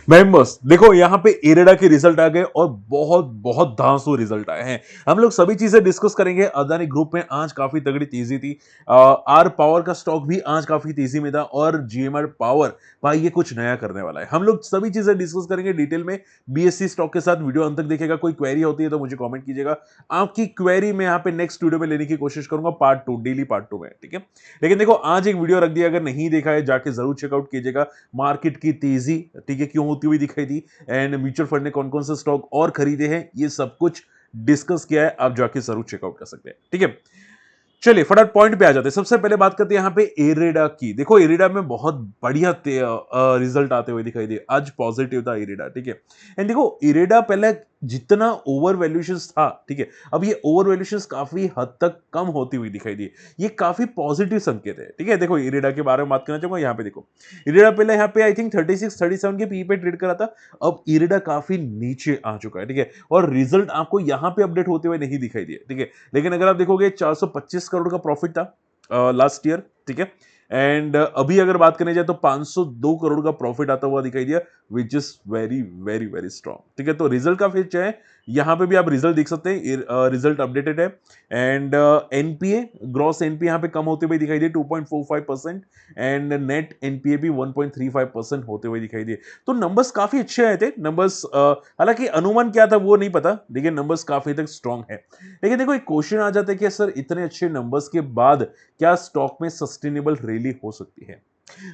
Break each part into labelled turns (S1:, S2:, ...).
S1: Members देखो यहाँ पे इरेडा के रिजल्ट आ गए और बहुत बहुत धांसू रिजल्ट आए हैं। हम लोग सभी चीजें डिस्कस करेंगे। अदानी ग्रुप में आज काफी तगड़ी तेजी थी। आर पावर का स्टॉक भी आज काफी तेजी में था और जीएमआर पावर भाई ये कुछ नया करने वाला है। हम लोग सभी चीजें डिस्कस करेंगे डिटेल में। बीएससी स्टॉक के साथ वीडियो अंत तक देखेगा। कोई क्वेरी होती है तो मुझे कॉमेंट कीजिएगा। आपकी क्वेरी मैं यहाँ पे नेक्स्ट वीडियो में लेने की कोशिश करूंगा, पार्ट 2, डेली पार्ट 2 में, ठीक है। लेकिन देखो आज एक वीडियो रख दिया, अगर नहीं देखा है जाके जरूर चेकआउट कीजिएगा। मार्केट की तेजी, ठीक है, क्यों होती हुई दिखाई दी एंड म्यूचुअल फंड ने कौन कौन से स्टॉक और खरीदे हैं, ये सब कुछ डिस्कस किया है। आप जाके जरूर चेकआउट कर सकते हैं, ठीक है। चलिए फटाफट पॉइंट पे आ जाते हैं। सबसे पहले बात करते हैं यहाँ पे इरेडा की। देखो इरेडा में बहुत बढ़िया रिजल्ट आते हुए दिखाई दिए। आज पॉजिटिव था इरेडा, ठीक है। एंड देखो इरेडा पहले जितना ओवर वैल्यूएशन था, ठीक है, अब ये ओवर वैल्यूएशन काफी हद तक कम होती हुई दिखाई दी। ये काफी पॉजिटिव संकेत है, ठीक है। देखो इरेडा के बारे में बात करना चाहूंगा। यहाँ पे देखो इरेडा पहले यहाँ पे आई थिंक 36-37 के पी पे ट्रेड करा था। अब इरेडा काफी नीचे आ चुका है, ठीक है। और रिजल्ट आपको यहाँ पे अपडेट होते हुए नहीं दिखाई दिए, ठीक है। लेकिन अगर आप देखोगे 425 करोड़ का प्रॉफिट था लास्ट ईयर, ठीक है। एंड अभी अगर बात करने जाए तो 502 करोड़ का प्रॉफिट आता हुआ दिखाई दिया, which is very very very strong, ठीक है। तो रिजल्ट काफी अच्छा है। यहां पे भी आप रिजल्ट देख सकते हैं, रिजल्ट अपडेटेड है। एंड एनपीए, ग्रॉस एनपीए यहां पे कम होते हुए दिखाई दिए 2.45% एंड नेट एनपीए भी 1.35% होते हुए दिखाई दिए। तो नंबर्स काफी अच्छे आए थे। नंबर्स हालांकि अनुमान क्या था वो नहीं पता, लेकिन नंबर्स काफी तक स्ट्रॉन्ग है। लेकिन देखो एक क्वेश्चन आ जाता है कि सर इतने अच्छे नंबर्स के बाद क्या स्टॉक में सस्टेनेबल रैली हो सकती है।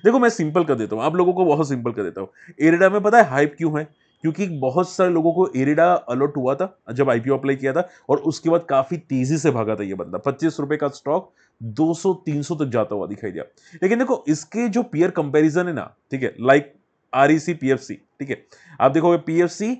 S1: देखो मैं सिंपल कर देता हूं, आप लोगों को बहुत सिंपल कर देता हूं। एरिडा में पता है हाइप क्यों है? क्योंकि बहुत सारे लोगों को एरिडा अलॉट हुआ था जब आईपीओ अप्लाई किया था, और उसके बाद काफी तेजी से भागा था ये बंदा। 25 रुपए का स्टॉक 200-300 तक जाता हुआ दिखाई दिया। लेकिन देखो इसके जो पीयर कंपैरिजन है ना, ठीक है, लाइक आरईसी पीएफसी, ठीक है। आप देखोगे पीएफसी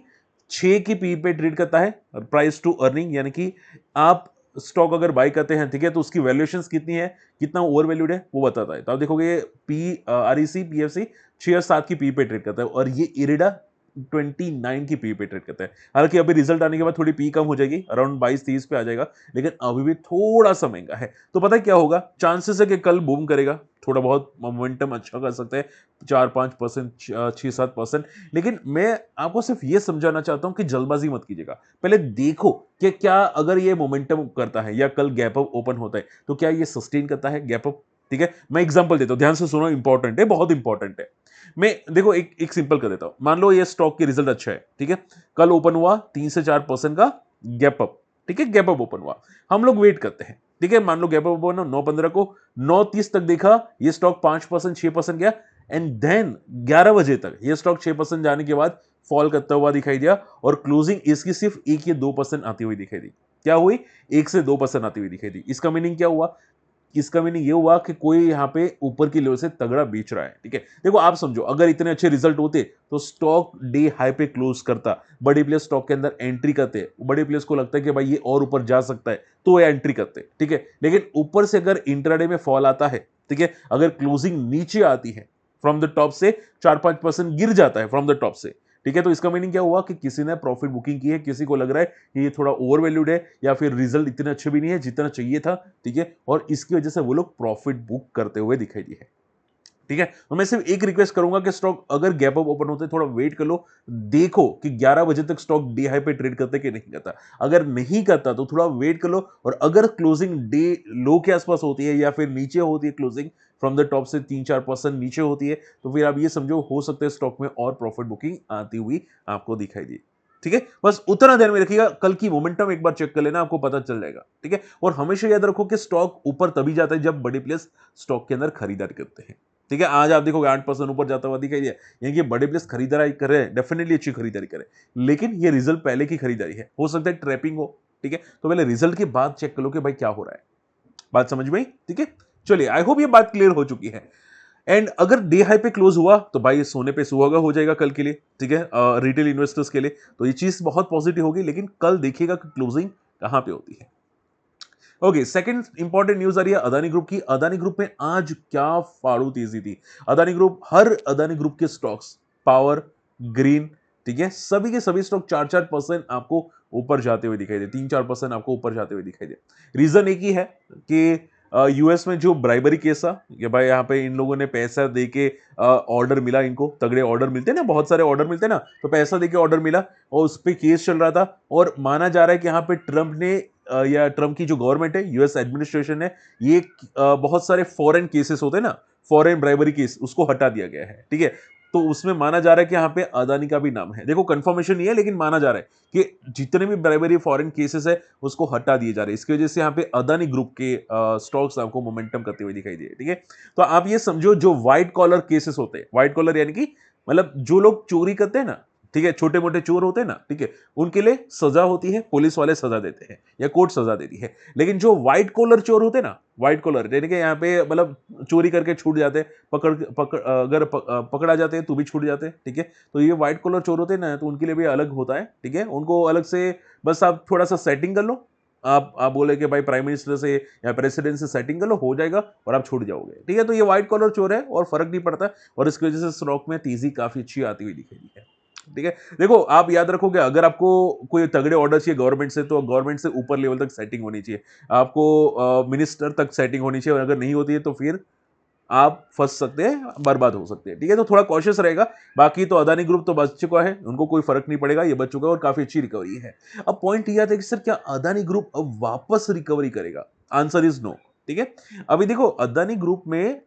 S1: 6 की पी पे ट्रेड करता है, प्राइस टू अर्निंग, यानी कि आप स्टॉक अगर बाय करते हैं, ठीक है, तो उसकी वैल्यूएशन कितनी है, कितना ओवर वैल्यूड है वो बताता है। तो आप देखोगे पी आरईसी पीएफसी 6 और 7 की पी पे ट्रेड करता है, और ये इरेडा 29 की पी पे ट्रेड करता है। हालांकि अभी रिजल्ट आने के बाद थोड़ी पी कम हो जाएगी, अराउंड 22-23 पे आ जाएगा, लेकिन अभी भी थोड़ा सा महंगा है। तो पता है क्या होगा, चांसेस है कि कल बूम करेगा, थोड़ा बहुत मोमेंटम अच्छा कर सकते हैं, 4-5%, 6-7%। लेकिन मैं आपको सिर्फ ये समझाना चाहता हूं कि जल्दबाजी मत कीजिएगा। पहले देखो कि क्या अगर ये मोमेंटम करता है या कल गैप अप ओपन होता है तो क्या ये सस्टेन करता है गैप अप, ठीक है। मैं एग्जांपल देता हूं, ध्यान से सुनो, इंपॉर्टेंट है, बहुत इंपॉर्टेंट है। मैं देखो एक एक सिंपल कर देता हूं। मान लो ये स्टॉक की रिजल्ट अच्छा है, ठीक है, कल ओपन हुआ 3 से 4% का गैप अप, ठीक है, गैप अप ओपन हुआ, हम लोग वेट करते हैं, ठीक है। मान लो गैप अप ओपन 9:15 को, 9:30 तक देखा ये स्टॉक 5% 6% गया, एंड देन 11 बजे तक ये स्टॉक 6% जाने के बाद फॉल करता हुआ दिखाई दिया, और क्लोजिंग इसकी सिर्फ 1 या 2% आती हुई दिखाई दी। क्या हुई? 1 से 2% आती हुई दिखाई दी। इसका मीनिंग क्या हुआ? इसका मीनिंग ये हुआ कि कोई यहां पे ऊपर की लेवल से तगड़ा बेच रहा है, ठीक है। देखो आप समझो, अगर इतने अच्छे रिजल्ट होते तो स्टॉक डे हाई पे क्लोज करता, बड़े प्लेयर्स स्टॉक के अंदर एंट्री करते, बड़े प्लेयर्स को लगता है कि भाई ये और ऊपर जा सकता है तो ये एंट्री करते, ठीक है। लेकिन ऊपर से अगर इंट्राडे में फॉल आता है, ठीक है, अगर क्लोजिंग नीचे आती है फ्रॉम द टॉप से, 4-5% गिर जाता है फ्रॉम द टॉप से, ठीक है, तो इसका मीनिंग क्या हुआ कि किसी ने प्रॉफिट बुकिंग की है, किसी को लग रहा है कि ये थोड़ा ओवर वैल्यूड है, या फिर रिजल्ट इतने अच्छे भी नहीं है जितना चाहिए था, ठीक है, और इसकी वजह से वो लोग प्रॉफिट बुक करते हुए दिखाई दिए हैं, ठीक है। तो मैं सिर्फ एक रिक्वेस्ट करूंगा कि स्टॉक अगर गैप अप ओपन होते थोड़ा वेट कर लो, देखो कि 11 बजे तक स्टॉक डी हाई पे ट्रेड करते कि नहीं करता। अगर नहीं करता तो थोड़ा वेट कर लो, और अगर क्लोजिंग डे लो के आसपास होती है या फिर नीचे होती है, क्लोजिंग फ्रॉम द टॉप से 3-4% नीचे होती है, तो फिर आप ये समझो हो सकता है स्टॉक में और प्रॉफिट बुकिंग आती हुई आपको दिखाई दी, ठीक है। बस उतना ध्यान में रखिएगा, कल की मोमेंटम एक बार चेक कर लेना, आपको पता चल जाएगा, ठीक है। और हमेशा याद रखो कि स्टॉक ऊपर तभी जाता है जब बड़े प्लेयर्स स्टॉक के अंदर खरीदारी करते हैं, ठीक है। आज आप देखोगे 8% ऊपर जाता हुआ दिखाई दिया, यानी कि बड़े प्लेयर्स खरीदारी कर रहे हैं, डेफिनेटली अच्छी खरीदारी करें, लेकिन ये रिजल्ट पहले की खरीदारी है, हो सकता है ट्रैपिंग हो, ठीक है। तो पहले रिजल्ट के बाद चेक कर लो कि भाई क्या हो रहा है। बात समझ में आई? ठीक है। चलिए आई होप ये बात क्लियर हो चुकी है। एंड अगर डे हाई पे क्लोज हुआ तो भाई सोने पे सुहागा हो जाएगा कल के लिए, ठीक है, रिटेल इन्वेस्टर्स के लिए, तो ये चीज बहुत पॉजिटिव होगी। लेकिन कल देखिएगा कि क्लोजिंग कहां पे होती है। ओके, सेकंड इंपॉर्टेंट न्यूज आ रही है अदानी ग्रुप की। अदानी ग्रुप में आज क्या फाड़ू तेजी थी। अदानी ग्रुप, हर अदानी ग्रुप के स्टॉक्स, पावर, ग्रीन, ठीक है, सभी के सभी स्टॉक 4-4% आपको ऊपर जाते हुए दिखाई दे, 3-4% आपको ऊपर जाते हुए दिखाई दे। रीजन एक ही है कि यूएस में जो ब्राइबरी केस था कि भाई यहाँ पे इन लोगों ने पैसा दे के ऑर्डर मिला, इनको तगड़े ऑर्डर मिलते हैं ना, बहुत सारे ऑर्डर मिलते हैं ना, तो पैसा दे के ऑर्डर मिला और उस पर केस चल रहा था और माना जा रहा है कि यहाँ पे ट्रंप ने या ट्रंप की जो गवर्नमेंट है, यूएस एडमिनिस्ट्रेशन है, ये बहुत सारे फॉरेन केसेस होते हैं ना, फॉरेन ब्राइबरी केस, उसको हटा दिया गया है। ठीक है, तो उसमें माना जा रहा है कि यहाँ पे अदानी का भी नाम है। देखो कंफर्मेशन नहीं है, लेकिन माना जा रहा है कि जितने भी ब्राइबरी फॉरेन केसेस है उसको हटा दिए जा रहे हैं। इसकी वजह से यहाँ पे अदानी ग्रुप के स्टॉक्स आपको मोमेंटम करते हुए दिखाई दिए। ठीक है, तो आप ये समझो जो व्हाइट कॉलर केसेस होते हैं, व्हाइट कॉलर यानी कि मतलब जो लोग चोरी करते हैं ना, ठीक है, छोटे मोटे चोर होते हैं ना, ठीक है, उनके लिए सजा होती है, पुलिस वाले सजा देते हैं या कोर्ट सजा देती है। लेकिन जो व्हाइट कॉलर चोर होते हैं ना, व्हाइट कॉलर यानी कि यहाँ पे मतलब चोरी करके छूट जाते हैं, अगर पकड़ा जाते हैं तो भी छूट जाते हैं। ठीक है, तो ये व्हाइट कॉलर चोर होते हैं ना, तो उनके लिए भी अलग होता है। ठीक है, उनको अलग से बस आप थोड़ा सा सेटिंग कर लो, आप बोले कि भाई प्राइम मिनिस्टर से या प्रेसिडेंट से सेटिंग कर लो, हो जाएगा और आप छूट जाओगे। ठीक है, तो ये व्हाइट कॉलर चोर है और फर्क नहीं पड़ता और इसकी वजह से स्टॉक में तेजी काफी अच्छी आती हुई दिखेगी है। ठीक है, देखो आप याद रखोगे अगर आपको कोई तगड़े ऑर्डर चाहिए गवर्नमेंट से, तो गवर्नमेंट से ऊपर लेवल तक सेटिंग होनी चाहिए, आपको मिनिस्टर तक सेटिंग होनी चाहिए, और अगर नहीं होती है तो फिर आप फंस सकते हैं, बर्बाद हो सकते हैं। ठीक है, तो थोड़ा कॉशियस रहेगा। बाकी तो अदानी ग्रुप तो बच चुका है, उनको कोई फर्क नहीं पड़ेगा, ये बच चुका है और काफी अच्छी रिकवरी है। अब पॉइंट ये आता है कि सर क्या अदानी ग्रुप अब वापस रिकवरी करेगा? Answer is no. ठीक है, अभी देखो अदानी ग्रुप में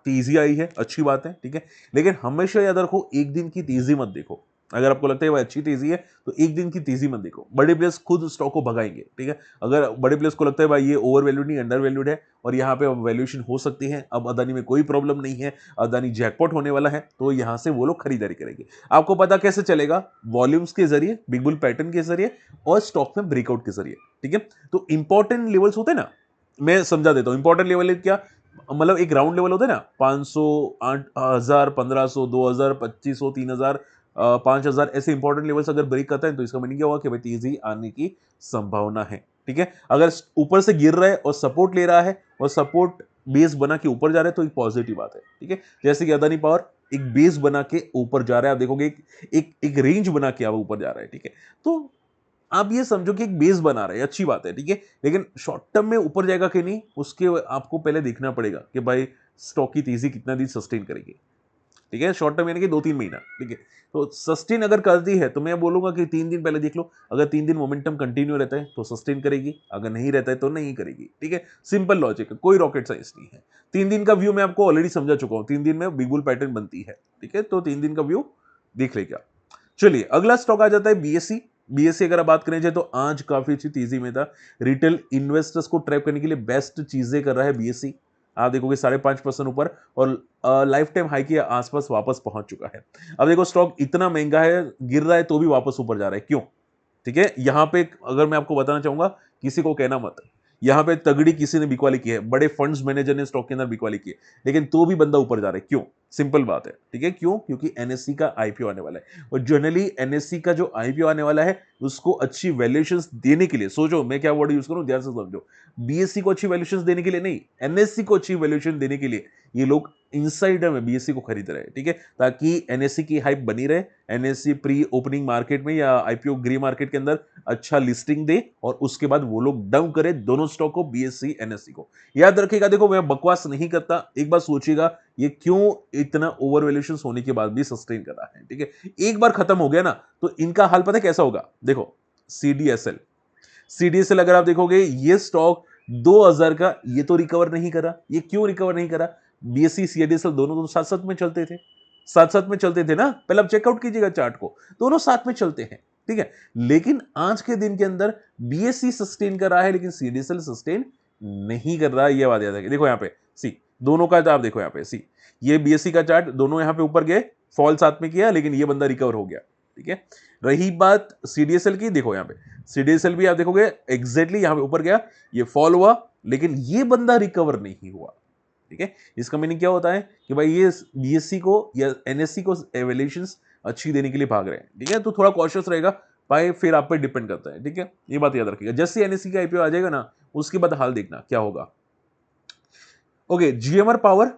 S1: तेजी आई है, अच्छी बात है। ठीक है, लेकिन हमेशा याद रखो एक दिन की तेजी मत देखो। अगर आपको लगता है वह अच्छी तेजी है तो एक दिन की तेजी मत देखो, बड़े प्लेयर्स खुद स्टॉक को भगाएंगे। ठीक है, अगर बड़े प्लेयर्स को लगता है भाई ये ओवर वैल्यूड नहीं अंडर वैल्यूड है और यहाँ पे वैल्यूएशन हो सकती है, अब अदानी में कोई प्रॉब्लम नहीं है, अदानी जैकपॉट होने वाला है, तो यहाँ से वो लोग खरीदारी करेंगे। आपको पता कैसे चलेगा? वॉल्यूम्स के जरिए, बिग बुल पैटर्न के जरिए और स्टॉक में ब्रेकआउट के जरिए। ठीक है, तो इंपॉर्टेंट लेवल्स होते हैं ना, मैं समझा देता हूं। इंपॉर्टेंट लेवल क्या, मतलब एक राउंड लेवल होता है ना, 500, 8,000, 1500, 2000, 2500, 3000, 5000, ऐसे इंपॉर्टेंट लेवल्स अगर ब्रेक करता है तो इसका मीनिंग क्या हुआ कि भाई तेजी आने की संभावना है। ठीक है, अगर ऊपर से गिर रहा है और सपोर्ट ले रहा है और सपोर्ट बेस बना के ऊपर जा रहा है तो एक पॉजिटिव बात है। ठीक है, जैसे कि अदानी पावर एक बेस बना के ऊपर जा रहा है, आप देखोगे एक रेंज बना के आप ऊपर जा रहा है। ठीक है, तो आप ये समझो कि एक बेस बना रहे हैं, अच्छी बात है। ठीक है, लेकिन शॉर्ट टर्म में ऊपर जाएगा कि नहीं, उसके आपको पहले देखना पड़ेगा कि भाई स्टॉक की तेजी कितना दिन सस्टेन करेगी। ठीक है, शॉर्ट टर्म यानी कि 2-3 महीना। ठीक है, तो सस्टेन अगर करती है तो मैं बोलूंगा कि 3 दिन पहले देख लो, अगर 3 दिन मोमेंटम कंटिन्यू रहता है तो सस्टेन करेगी, अगर नहीं रहता है तो नहीं करेगी। ठीक है, सिंपल लॉजिक है, कोई रॉकेट साइंस नहीं है। 3 दिन का व्यू मैं आपको ऑलरेडी समझा चुका हूं, 3 दिन में बिग बुल पैटर्न बनती है। ठीक है, तो 3 दिन का व्यू देख लेगा। चलिए अगला स्टॉक आ जाता है बीएससी। बीएससी अगर आप बात करें जाए तो आज काफी अच्छी तेजी में था। रिटेल इन्वेस्टर्स को ट्रैप करने के लिए बेस्ट चीजें कर रहा है बीएससी। आप देखोगे 5.5% ऊपर और लाइफ टाइम हाई के आसपास वापस पहुंच चुका है। अब देखो स्टॉक इतना महंगा है, गिर रहा है तो भी वापस ऊपर जा रहा है, क्यों? ठीक है, यहां पे अगर मैं आपको बताना चाहूंगा, किसी को कहना मत, यहां पे तगड़ी किसी ने बिकवाली की है, बड़े फंड्स मैनेजर ने स्टॉक के अंदर बिकवाली की है, लेकिन तो भी बंदा ऊपर जा रहा है, क्यों? सिंपल बात है। ठीक है, क्यों? क्योंकि एनएससी का आईपीओ आने वाला है और जनरली एनएससी का जो आईपीओ आने वाला है उसको अच्छी वैल्यूएशंस देने के लिए, सोचो मैं क्या वर्ड यूज करूं, ध्यान से समझो, बीएससी को अच्छी वैल्यूएशंस देने के लिए नहीं, एनएससी को अच्छी वैल्यूएशन देने के लिए ये लोग इनसाइडर में बीएससी को खरीद रहे हैं। ठीक है, ताकि एनएससी की हाइप बनी रहे, एनएससी प्री ओपनिंग मार्केट में या आईपीओ ग्रे मार्केट के अंदर अच्छा लिस्टिंग दे और उसके बाद वो लोग डाउन करे दोनों स्टॉक को, बीएससी एनएससी को। याद रखिएगा, देखो मैं बकवास नहीं करता, एक बार सोचिएगा ये क्यों इतना ओवर वैल्यूएशन होने के बाद भी सस्टेन कर रहा है। ठीक है, एक बार खत्म हो गया ना तो इनका हाल पता है कैसा होगा? देखो सीडीएसएल, सीडीएसएल अगर आप देखोगे ये स्टॉक 2000 का, ये तो रिकवर नहीं करा। ये क्यों रिकवर नहीं करा? बीएससी सीडीएसएल दोनों तो साथ साथ में चलते थे, साथ साथ में चलते थे ना, पहले आप चेकआउट कीजिएगा चार्ट को, दोनों साथ में चलते हैं। ठीक है, लेकिन आज के दिन के अंदर बीएससी सस्टेन कर रहा है लेकिन सीडीएसएल सस्टेन नहीं कर रहा है, ये बात याद रखिए। देखो यहाँ पे सी दोनों का, आप देखो यहाँ पे सी, ये बीएससी का चार्ट, दोनों यहाँ पे ऊपर गए, फॉल साथ में किया लेकिन ये बंदा रिकवर हो गया। ठीक है, रही बात सीडीएसएल की, देखो यहाँ पे सीडीएसएल भी आप देखोगे एग्जैक्टली यहाँ पे ऊपर गया, ये फॉल हुआ लेकिन ये बंदा रिकवर नहीं हुआ। ठीक है, इसका मीनिंग क्या होता है कि भाई ये बीएससी को या एनएससी को एवेल्यूएशंस अच्छी देने के लिए भाग रहे हैं। ठीक है, तो थोड़ा कॉशियस रहेगा भाई, फिर आप पे डिपेंड करता है। ठीक है, ये बात याद रखिएगा, जैसे एनएससी का आईपीओ आ जाएगा ना उसके बाद हाल देखना क्या होगा। ओके, जीएमआर पावर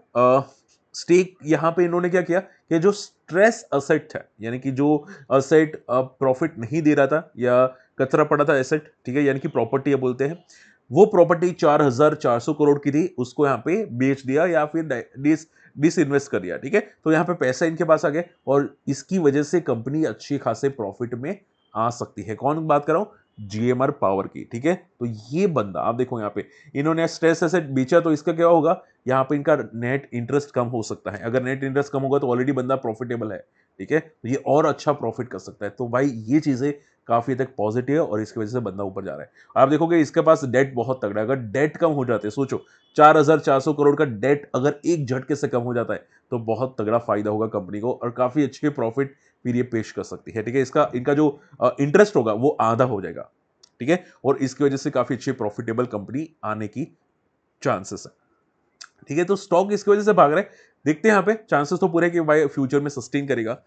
S1: स्टेक, यहां पे इन्होंने क्या किया कि जो स्ट्रेस असेट था, यानी कि जो असेट प्रॉफिट नहीं दे रहा था या कचरा पड़ा था एसेट, ठीक है, यानी कि प्रॉपर्टी बोलते हैं, वो प्रॉपर्टी 4,400 करोड़ की थी, उसको यहाँ पे बेच दिया या फिर डिसइन्वेस्ट कर दिया, ठीक है। तो यहाँ पे पैसा इनके पास आ गया और इसकी वजह से कंपनी अच्छी खासे प्रॉफिट में आ सकती है। कौन बात कर रहा हूं? जीएमआर पावर की, ठीक है। तो ये बंदा आप देखो यहाँ पे इन्होंने स्ट्रेस एसेट बेचा, तो इसका क्या होगा, यहाँ पे इनका नेट इंटरेस्ट कम हो सकता है। अगर नेट इंटरेस्ट कम होगा तो ऑलरेडी बंदा प्रॉफिटेबल है, ठीक है। तो ये और अच्छा प्रॉफिट कर सकता है। तो भाई ये चीजें काफी तक पॉजिटिव है और इसकी वजह से बंदा ऊपर जा रहा है। आप देखोगे इसके पास डेट बहुत तगड़ा है। अगर डेट कम हो जाते, सोचो 4,400 करोड़ का डेट अगर एक झटके से कम हो जाता है तो बहुत तगड़ा फायदा होगा कंपनी को और काफी अच्छे प्रॉफिट फिर ये पेश कर सकती है, ठीक है। इसका इनका जो इंटरेस्ट होगा वो आधा हो जाएगा, ठीक है। और इसकी वजह से काफी अच्छी प्रॉफिटेबल कंपनी आने की चांसेस है, ठीक है। तो स्टॉक इसकी वजह से भाग रहा है। देखते हैं यहाँ पे चांसेस तो पूरे कि भाई फ्यूचर में सस्टेन करेगा,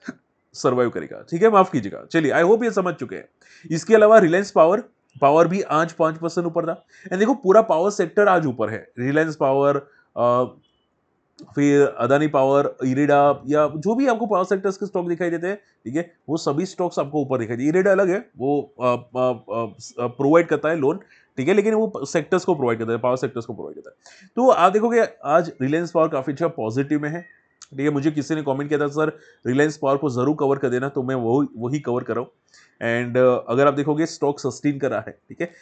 S1: सर्वाइव करेगा, ठीक है। माफ कीजिएगा, चलिए आई होप ये समझ चुके हैं। इसके अलावा रिलायंस पावर, पावर भी आज 5% ऊपर था। एंड देखो पूरा पावर सेक्टर आज ऊपर है। रिलायंस पावर, फिर अदानी पावर, इरिडा, या जो भी आपको पावर सेक्टर्स के स्टॉक दिखाई देते हैं, ठीक है, वो सभी स्टॉक्स आपको ऊपर दिखाई देते हैं। इरिडा अलग है, वो प्रोवाइड करता है लोन, ठीक है, लेकिन वो सेक्टर्स को प्रोवाइड करता है, पावर सेक्टर्स को प्रोवाइड करता है। तो आप देखोगे आज रिलायंस पावर काफी अच्छा पॉजिटिव में है, ठीक है। मुझे किसी ने कमेंट किया था सर रिलायंस पावर को जरूर कवर कर देना, तो मैं वही कवर कर रहा हूँ। एंड अगर आप देखोगे स्टॉक सस्टेन कर रहा है, ठीक है।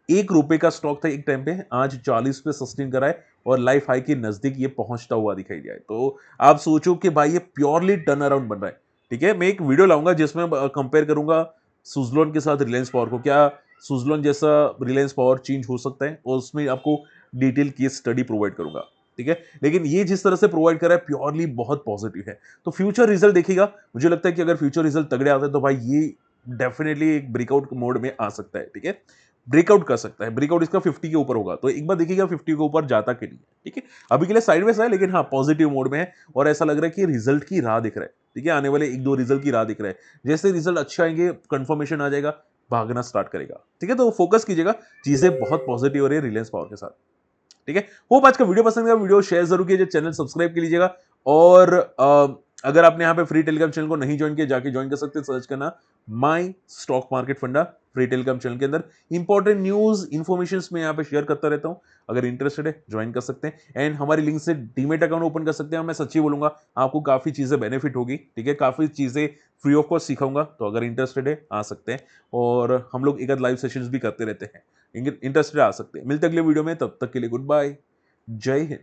S1: ₹1 का स्टॉक था एक टाइम पे, आज 40 पे सस्टेन करा है और लाइफ हाई के नजदीक ये पहुंचता हुआ दिखाई दिया है। तो आप सोचो कि भाई ये प्योरली टर्न अराउंड बन रहा है, ठीक है। मैं एक वीडियो लाऊंगा जिसमें कंपेयर करूंगा सुजलोन के साथ रिलायंस पावर को, क्या सुजलोन जैसा रिलायंस पावर चेंज हो सकता है, और उसमें आपको डिटेल केस स्टडी प्रोवाइड करूंगा, ठीक है। लेकिन ये जिस तरह से प्रोवाइड कर रहा है प्योरली बहुत पॉजिटिव है। तो फ्यूचर रिजल्ट देखिएगा, मुझे लगता है कि अगर फ्यूचर रिजल्ट तगड़े आते हैं तो भाई ये डेफिनेटली एक ब्रेकआउट मोड में आ सकता है, ठीक है। ब्रेकआउट कर सकता है, ब्रेकआउट इसका 50 के ऊपर होगा, तो एक बार देखिएगा 50 के ऊपर जाता कि नहीं, ठीक है। अभी के लिए साइडवेज है, लेकिन हाँ पॉजिटिव मोड में है और ऐसा लग रहा है कि रिजल्ट की राह दिख रहा है, ठीक है। आने वाले 1-2 रिजल्ट की राह दिख रहा है। जैसे रिजल्ट अच्छे आएंगे, कंफर्मेशन आ जाएगा, भागना स्टार्ट करेगा, ठीक है। तो फोकस कीजिएगा, चीजें बहुत पॉजिटिव हो रही है रिलायंस पावर के साथ, ठीक है। होप आज का वीडियो पसंद आया, वीडियो शेयर जरूर कीजिए, चैनल सब्सक्राइब कर लीजिएगा। और अगर आपने यहाँ पे फ्री टेलीग्राम चैनल को नहीं ज्वाइन किया, जाके ज्वाइन कर सकते हैं, सर्च करना माई स्टॉक मार्केट फंडा फ्री टेलीग्राम चैनल के अंदर। इंपॉर्टेंट न्यूज इन्फॉर्मेशन में यहाँ पे शेयर करता रहता हूँ, अगर इंटरेस्टेड है ज्वाइन कर सकते हैं। एंड हमारी लिंक से डीमेट अकाउंट ओपन कर सकते हैं। मैं सच्ची बोलूंगा आपको काफी चीजें बेनिफिट होगी, ठीक है। काफी चीजें फ्री ऑफ कॉस्ट सिखाऊंगा, तो अगर इंटरेस्टेड है आ सकते हैं। और हम लोग एक आध लाइव सेशंस भी करते रहते हैं, इंटरेस्टेड आ सकते हैं। मिलते अगले वीडियो में, तब तक के लिए गुड बाय, जय हिंद।